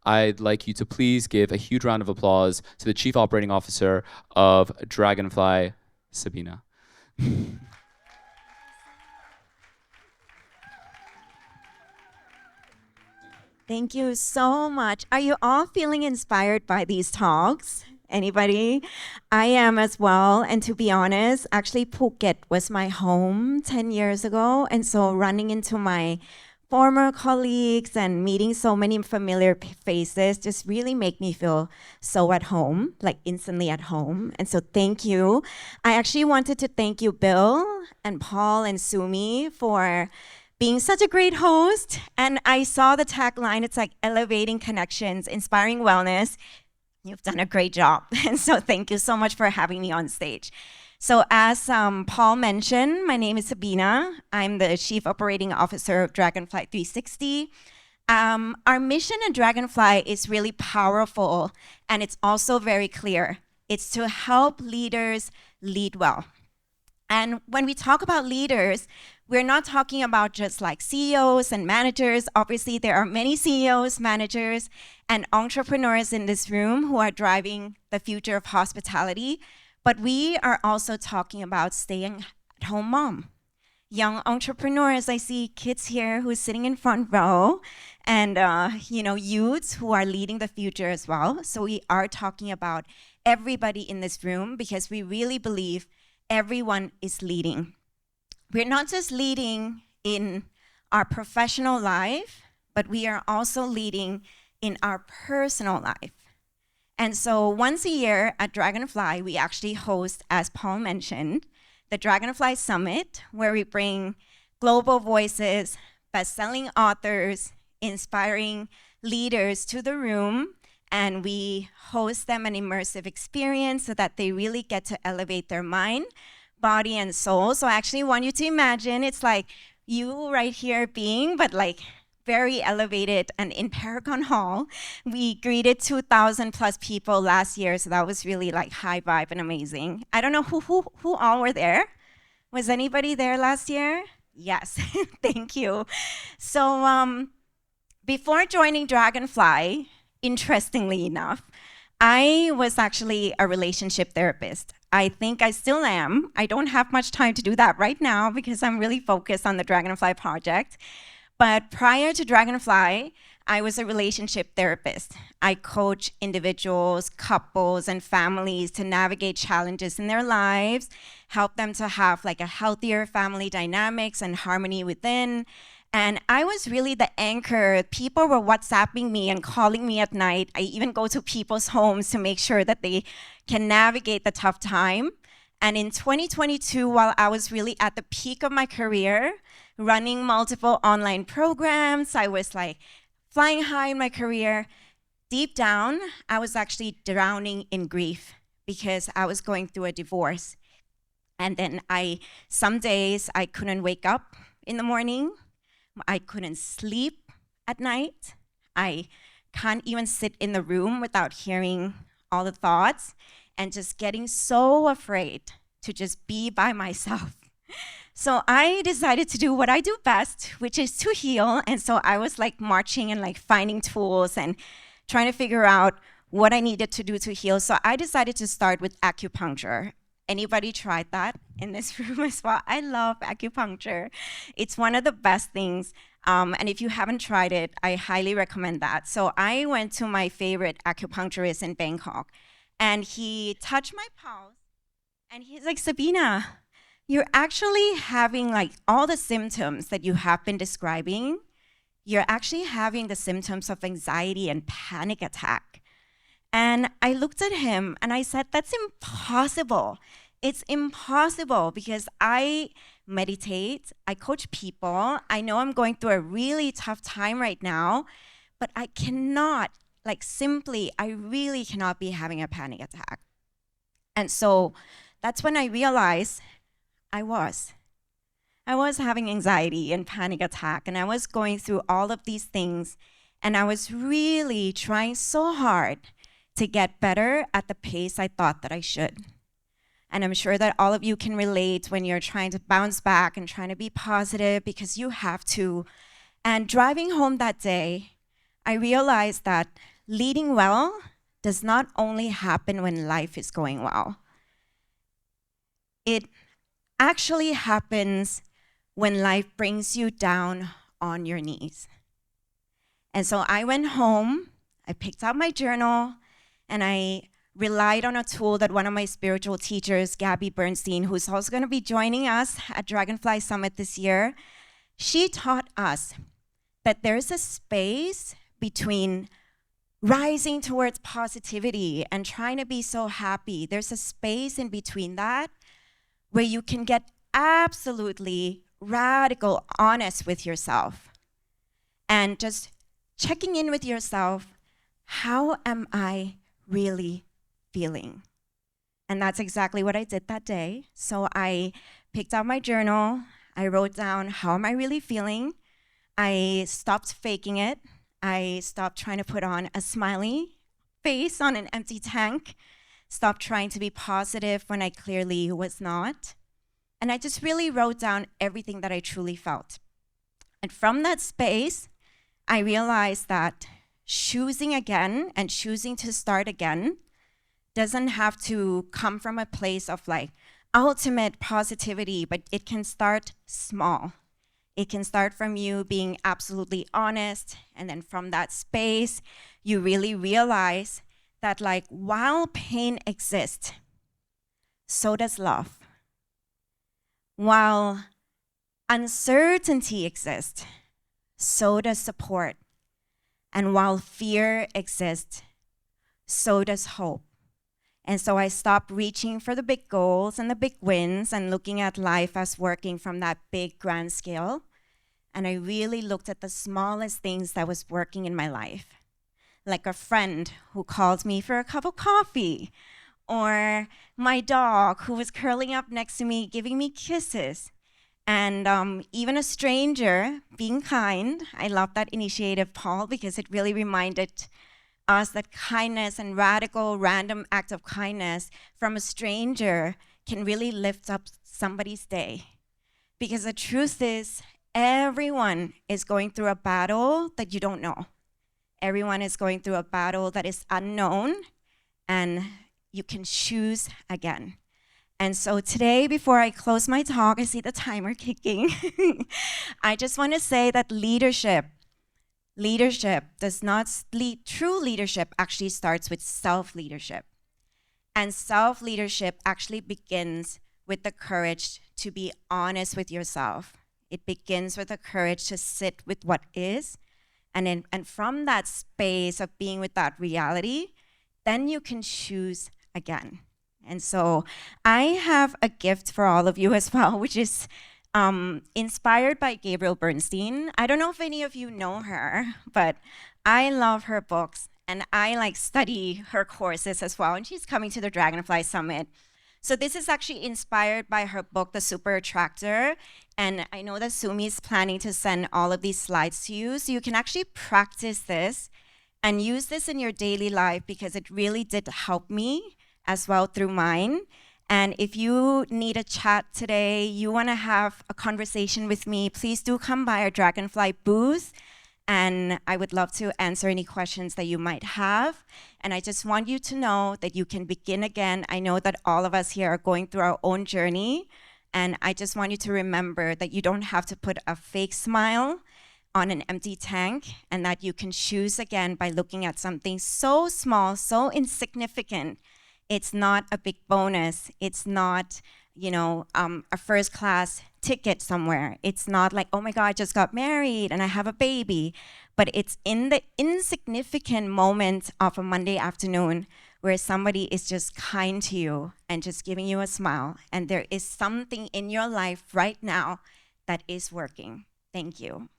I'd like you to please give a huge round of applause to the Chief Operating Officer of Dragonfly, Sabina. Thank you so much. Are you all feeling inspired by these talks? Anybody? I am as well. And to be honest, actually, Phuket was my home 10 years ago. And so running into my former colleagues and meeting so many familiar faces just really make me feel so at home, like instantly at home. And so thank you. I actually wanted to thank you, Bill and Paul and Sumi, for being such a great host. And I saw the tagline, it's like elevating connections, inspiring wellness. You've done a great job. And so thank you so much for having me on stage. So as Paul mentioned, my name is Sabina. I'm the Chief Operating Officer of Dragonfly 360. Our mission at Dragonfly is really powerful, and it's also very clear. It's to help leaders lead well. And when we talk about leaders, we're not talking about just like CEOs and managers. Obviously, there are many CEOs, managers, and entrepreneurs in this room who are driving the future of hospitality. But we are also talking about staying at home mom. Young entrepreneurs, I see kids here who are sitting in front row, and youths who are leading the future as well. So we are talking about everybody in this room because we really believe everyone is leading. We're not just leading in our professional life, but we are also leading in our personal life. And so once a year at Dragonfly, we actually host, as Paul mentioned, the Dragonfly Summit, where we bring global voices, best-selling authors, inspiring leaders to the room, and we host them an immersive experience so that they really get to elevate their mind, body, and soul. So I actually want you to imagine it's like you right here being, but like very elevated. And in Paragon Hall, we greeted 2,000 plus people last year. So that was really like high vibe and amazing. I don't know who all were there. Was anybody there last year? Yes, thank you. So before joining Dragonfly, interestingly enough, I was actually a relationship therapist. I think I still am. I don't have much time to do that right now because I'm really focused on the Dragonfly project. But prior to Dragonfly, I was a relationship therapist. I coach individuals, couples, and families to navigate challenges in their lives, help them to have like a healthier family dynamics and harmony within. And I was really the anchor. People were WhatsApping me and calling me at night. I even go to people's homes to make sure that they can navigate the tough time. And in 2022, while I was really at the peak of my career, running multiple online programs, I was like flying high in my career. Deep down, I was actually drowning in grief because I was going through a divorce. And then some days I couldn't wake up in the morning. I couldn't sleep at night. I can't even sit in the room without hearing all the thoughts and just getting so afraid to just be by myself. So I decided to do what I do best, which is to heal. And so I was like marching and like finding tools and trying to figure out what I needed to do to heal. So I decided to start with acupuncture. Anybody tried that in this room as well? I love acupuncture. It's one of the best things. And if you haven't tried it, I highly recommend that. So I went to my favorite acupuncturist in Bangkok, and he touched my pulse, and he's like, Sabina, you're actually having like all the symptoms that you have been describing. You're actually having the symptoms of anxiety and panic attack. And I looked at him and I said, that's impossible. It's impossible because I meditate, I coach people. I know I'm going through a really tough time right now, but I cannot, like simply, I really cannot be having a panic attack. And so that's when I realized I was having anxiety and panic attack, and I was going through all of these things, and I was really trying so hard to get better at the pace I thought that I should. And I'm sure that all of you can relate when you're trying to bounce back and trying to be positive because you have to. And driving home that day, I realized that leading well does not only happen when life is going well. It actually happens when life brings you down on your knees. And so I went home, I picked out my journal, and I relied on a tool that one of my spiritual teachers, Gabby Bernstein, who's also going to be joining us at Dragonfly Summit this year, she taught us that there's a space between rising towards positivity and trying to be so happy. There's a space in between that where you can get absolutely radical honest with yourself and just checking in with yourself. How am I really feeling? And that's exactly what I did that day. So I picked out my journal. I wrote down, how am I really feeling? I stopped faking it. I stopped trying to put on a smiley face on an empty tank. Stopped trying to be positive when I clearly was not. And I just really wrote down everything that I truly felt. And from that space, I realized that choosing again and choosing to start again doesn't have to come from a place of like ultimate positivity, but it can start small. It can start from you being absolutely honest, and then from that space, you really realize that like while pain exists, so does love. While uncertainty exists, so does support. And while fear exists, so does hope. And so I stopped reaching for the big goals and the big wins and looking at life as working from that big grand scale. And I really looked at the smallest things that was working in my life. Like a friend who called me for a cup of coffee, or my dog who was curling up next to me, giving me kisses. And even a stranger being kind. I love that initiative, Paul, because it really reminded us that kindness and radical, random act of kindness from a stranger can really lift up somebody's day. Because the truth is, everyone is going through a battle that you don't know. Everyone is going through a battle that is unknown, and you can choose again. And so today, before I close my talk, I see the timer kicking. I just want to say that leadership does not lead, true leadership actually starts with self-leadership. And self-leadership actually begins with the courage to be honest with yourself. It begins with the courage to sit with what is. And from that space of being with that reality, then you can choose again. And so I have a gift for all of you as well, which is inspired by Gabrielle Bernstein. I don't know if any of you know her, but I love her books and I like study her courses as well. And she's coming to the Dragonfly Summit. So this is actually inspired by her book, The Super Attractor. And I know that Sumi is planning to send all of these slides to you. So you can actually practice this and use this in your daily life, because it really did help me as well through mine. And if you need a chat today, you want to have a conversation with me, please do come by our Dragonfly booth. And I would love to answer any questions that you might have. And I just want you to know that you can begin again. I know that all of us here are going through our own journey. And I just want you to remember that you don't have to put a fake smile on an empty tank, and that you can choose again by looking at something so small, so insignificant. It's not a big bonus. It's not, a first class ticket somewhere. It's not like, oh my God, I just got married and I have a baby. But it's in the insignificant moment of a Monday afternoon where somebody is just kind to you and just giving you a smile. And there is something in your life right now that is working. Thank you.